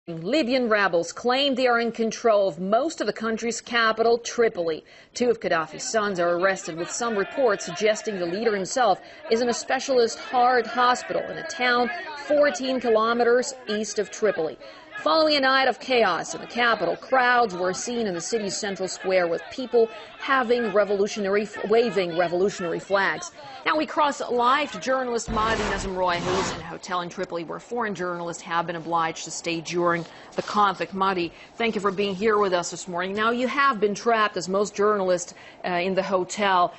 Libyan rebels claim they are in control of most of the country's capital, Tripoli. Two of Gaddafi's sons are arrested, with some reports suggesting the leader himself is in a specialist heart hospital in a town 14 kilometers east of Tripoli. Following a night of chaos in the capital, crowds were seen in the city's central square with people waving revolutionary flags. Now we cross live to journalist Mahdi Nazemroy, who is in a hotel in Tripoli where foreign journalists have been obliged to stay during the conflict. Mahdi, thank you for being here with us this morning. Now you have been trapped, as most journalists, in the hotel.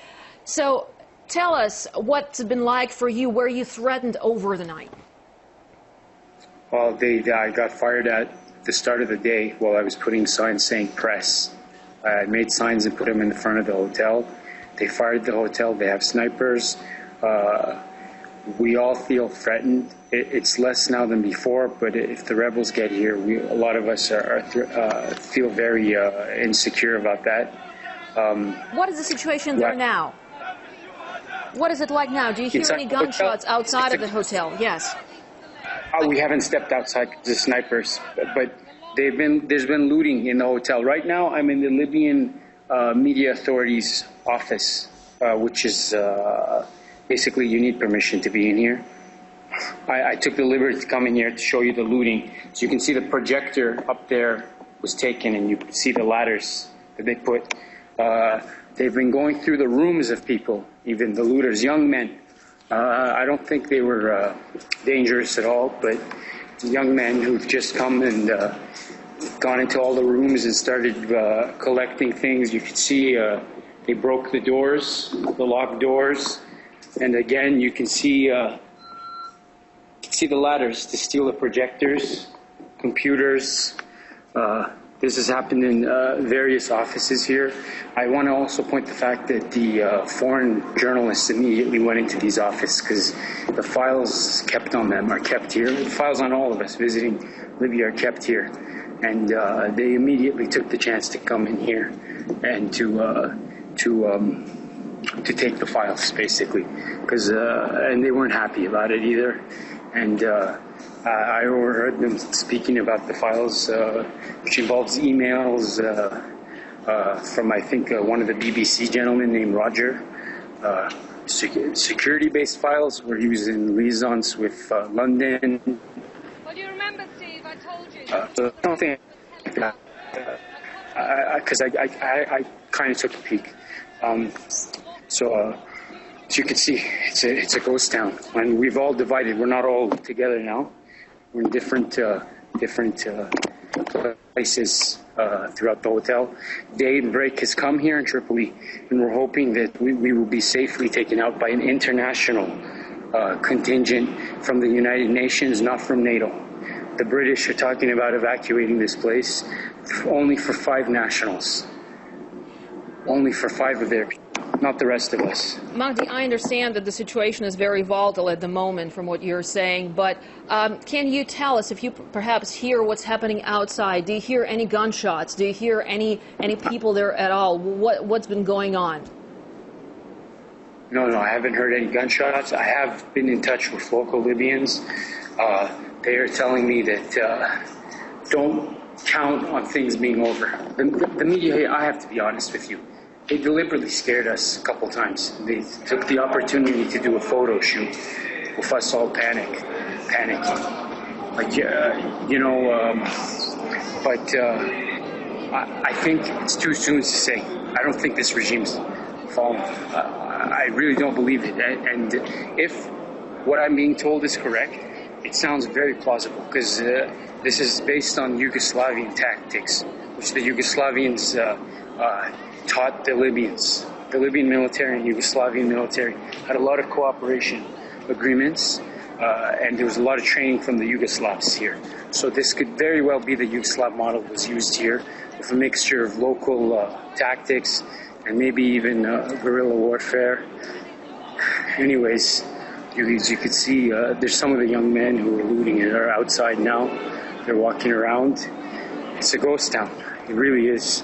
So tell us what's it been like for you. Were you threatened over the night? Well, I got fired at the start of the day while I was putting signs saying press. I made signs and put them in the front of the hotel. They fired the hotel. They have snipers. We all feel threatened. It's less now than before, but if the rebels get here, a lot of us feel very insecure about that. What is the situation there now? What is it like now? Do you hear any gunshots outside of the hotel? Yes. We haven't stepped outside the snipers, but there's been looting in the hotel. Right now, I'm in the Libyan Media Authority's office, which is basically you need permission to be in here. I took the liberty to come in here to show you the looting. So you can see the projector up there was taken, and you can see the ladders that they put. They've been going through the rooms of people, even the looters, young men. I don't think they were dangerous at all, but young men who've just come and gone into all the rooms and started collecting things. You could see they broke the doors, the locked doors, and again you can see the ladders to steal the projectors, computers. This has happened in various offices here. I want to also point the fact that the foreign journalists immediately went into these offices because the files kept on them are kept here. The files on all of us visiting Libya are kept here. And they immediately took the chance to come in here and to take the files, basically. And they weren't happy about it either. And I overheard them speaking about the files, which involves emails from, I think, one of the BBC gentlemen named Roger. Security-based files where he was in liaisons with London. Well, you remember, Steve, I told you. So I don't think because I kind of took a peek. So as you can see, it's a ghost town, and we've all divided. We're not all together now. We're in different places throughout the hotel. Day and break has come here in Tripoli, and we're hoping that we will be safely taken out by an international contingent from the United Nations, not from NATO. The British are talking about evacuating this place only for 5 nationals. Only for 5 of their people, not the rest of us. Mahdi, I understand that the situation is very volatile at the moment from what you're saying, but can you tell us if you perhaps hear what's happening outside? Do you hear any gunshots? Do you hear any people there at all? What's been going on? No, I haven't heard any gunshots. I have been in touch with local Libyans. They are telling me that don't count on things being over. The media, I have to be honest with you, they deliberately scared us a couple times. They took the opportunity to do a photo shoot with us all panicking. I think it's too soon to say. I don't think this regime's fallen. I really don't believe it. And if what I'm being told is correct, it sounds very plausible because this is based on Yugoslavian tactics, which the Yugoslavians taught the Libyans. The Libyan military and Yugoslavian military had a lot of cooperation agreements, and there was a lot of training from the Yugoslavs here. So this could very well be the Yugoslav model was used here, with a mixture of local tactics and maybe even guerrilla warfare. Anyways, as you can see, there's some of the young men who are looting and are outside now. They're walking around. It's a ghost town. It really is.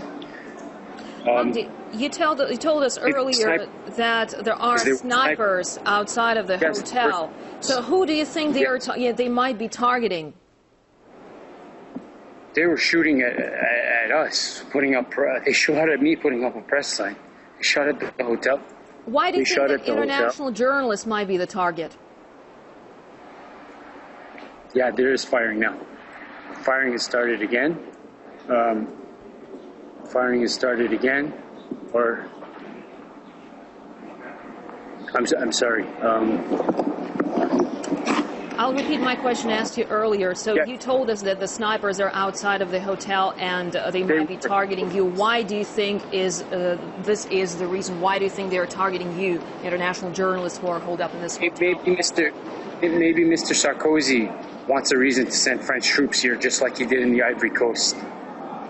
You told us earlier that there are snipers outside of the hotel. So who do you think they might be targeting? They were shooting at us, they shot at me putting up a press sign. They shot at the hotel. Why do you think that international journalists might be the target? Yeah, there is firing now. Firing has started again. Or I'm sorry. I'll repeat my question asked you earlier. So you told us that the snipers are outside of the hotel and they might be targeting you. Why do you think this is the reason? Why do you think they're targeting you, international journalists who are holed up in this hotel? Maybe Mr. Sarkozy wants a reason to send French troops here, just like he did in the Ivory Coast.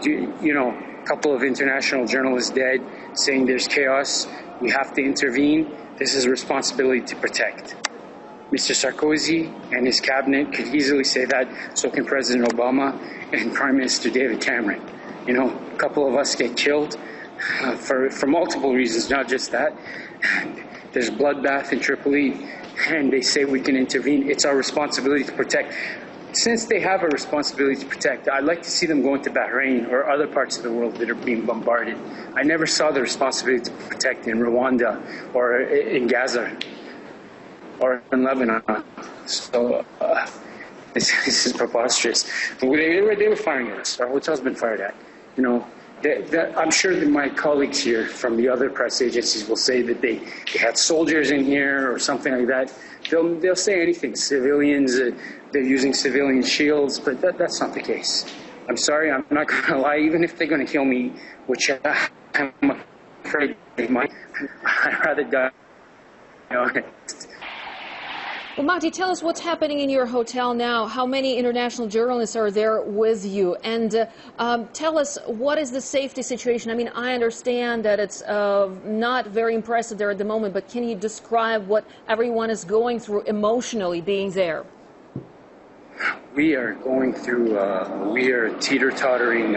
You know, a couple of international journalists dead, saying there's chaos, we have to intervene. This is a responsibility to protect. Mr. Sarkozy and his cabinet could easily say that, so can President Obama and Prime Minister David Cameron. You know, a couple of us get killed for multiple reasons, not just that. There's bloodbath in Tripoli, and they say we can intervene. It's our responsibility to protect. Since they have a responsibility to protect, I'd like to see them go into Bahrain or other parts of the world that are being bombarded. I never saw the responsibility to protect in Rwanda or in Gaza or in Lebanon. So this is preposterous. They were firing at us. Our hotel's been fired at. You know, I'm sure that my colleagues here from the other press agencies will say that they had soldiers in here or something like that. They'll say anything. Civilians, they're using civilian shields, but that's not the case. I'm sorry, I'm not going to lie. Even if they're going to kill me, which I'm afraid they might, I'd rather die. Well, Mahdi, tell us what's happening in your hotel now. How many international journalists are there with you? And tell us, what is the safety situation? I mean, I understand that it's not very impressive there at the moment, but can you describe what everyone is going through emotionally being there? We are going through, we are teeter-tottering,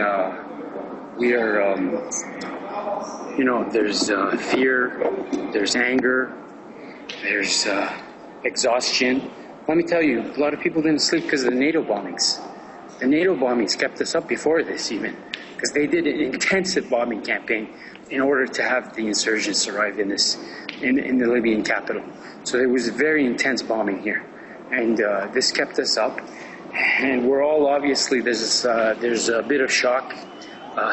you know, there's fear, there's anger, there's exhaustion. Let me tell you, a lot of people didn't sleep because of the NATO bombings. The NATO bombings kept us up before this even, because they did an intensive bombing campaign in order to have the insurgents arrive in the Libyan capital. So there was very intense bombing here, and this kept us up. And we're all obviously, there's a bit of shock.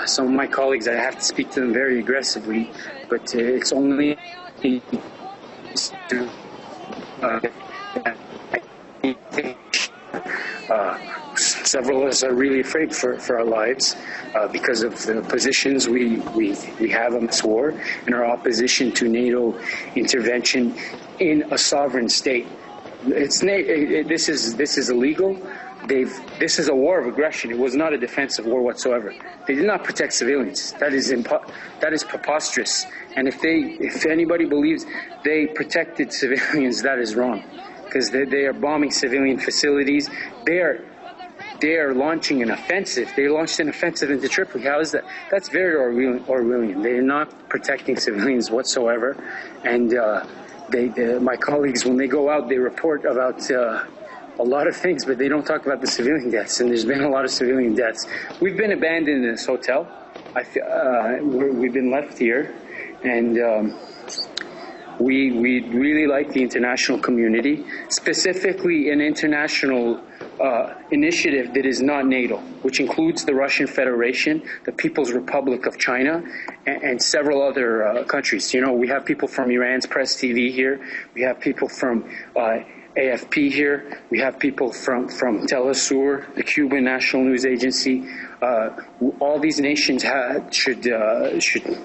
Some of my colleagues, I have to speak to them very aggressively, but it's only several of us are really afraid for our lives because of the positions we have on this war and our opposition to NATO intervention in a sovereign state. This is illegal. This is a war of aggression. It was not a defensive war whatsoever. They did not protect civilians. That is preposterous. And if anybody believes they protected civilians, that is wrong, because they are bombing civilian facilities. They are launching an offensive. They launched an offensive into Tripoli. How is that? That's very Orwellian. They are not protecting civilians whatsoever. And my colleagues, when they go out, they report about a lot of things, but they don't talk about the civilian deaths, and there's been a lot of civilian deaths. We've been abandoned in this hotel. We've been left here, and we really like the international community, specifically an international initiative that is not NATO, which includes the Russian Federation, the People's Republic of China, and several other countries. You know, we have people from Iran's Press TV here. We have people from AFP here. We have people from Telesur, the Cuban national news agency. All these nations should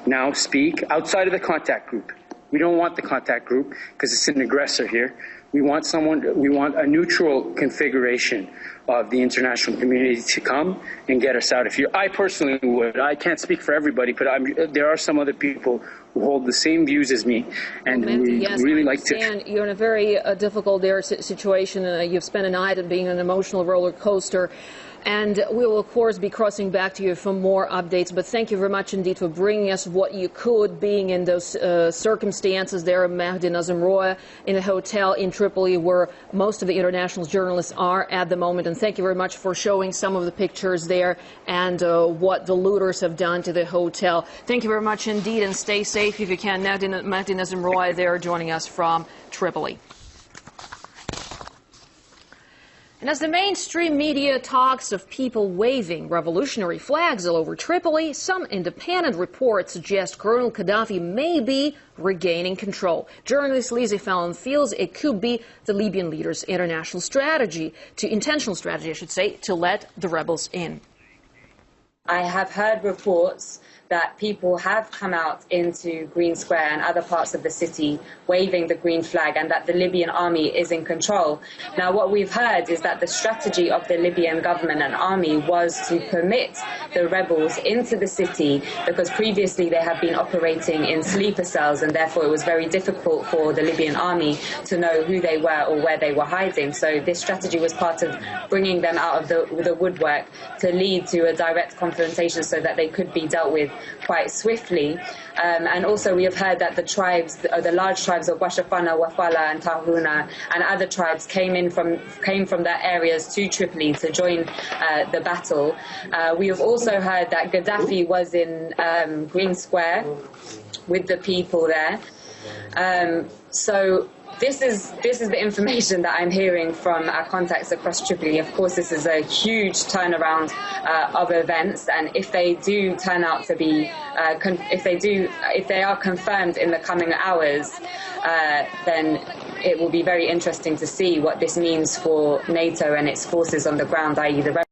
now speak outside of the contact group. We don't want the contact group because it's an aggressor here. We want a neutral configuration of the international community to come and get us out of here. I personally would. I can't speak for everybody, but there are some other people who hold the same views as me, and we really like to. You're in a very difficult situation. You've spent a night being an emotional roller coaster. And we will, of course, be crossing back to you for more updates. But thank you very much indeed for bringing us what you could, being in those circumstances there in Mahdi Nazem Roya, in a hotel in Tripoli where most of the international journalists are at the moment. And thank you very much for showing some of the pictures there and what the looters have done to the hotel. Thank you very much indeed, and stay safe if you can. Mahdi Nazem Roya there joining us from Tripoli. And as the mainstream media talks of people waving revolutionary flags all over Tripoli, some independent reports suggest Colonel Gaddafi may be regaining control. Journalist Lizzie Fallon feels it could be the Libyan leader's intentional strategy, to let the rebels in. I have heard reports that people have come out into Green Square and other parts of the city waving the green flag, and that the Libyan army is in control. Now, what we've heard is that the strategy of the Libyan government and army was to permit the rebels into the city because previously they have been operating in sleeper cells, and therefore it was very difficult for the Libyan army to know who they were or where they were hiding. So this strategy was part of bringing them out of the woodwork to lead to a direct confrontation so that they could be dealt with quite swiftly. And also we have heard that the tribes, the large tribes of Washafana, Wafala and Tahuna and other tribes came from their areas to Tripoli to join the battle. We have also heard that Gaddafi was in Green Square with the people there. So this is the information that I'm hearing from our contacts across Tripoli. Of course, this is a huge turnaround of events, and if they do turn out to be, if they are confirmed in the coming hours, then it will be very interesting to see what this means for NATO and its forces on the ground, i.e. the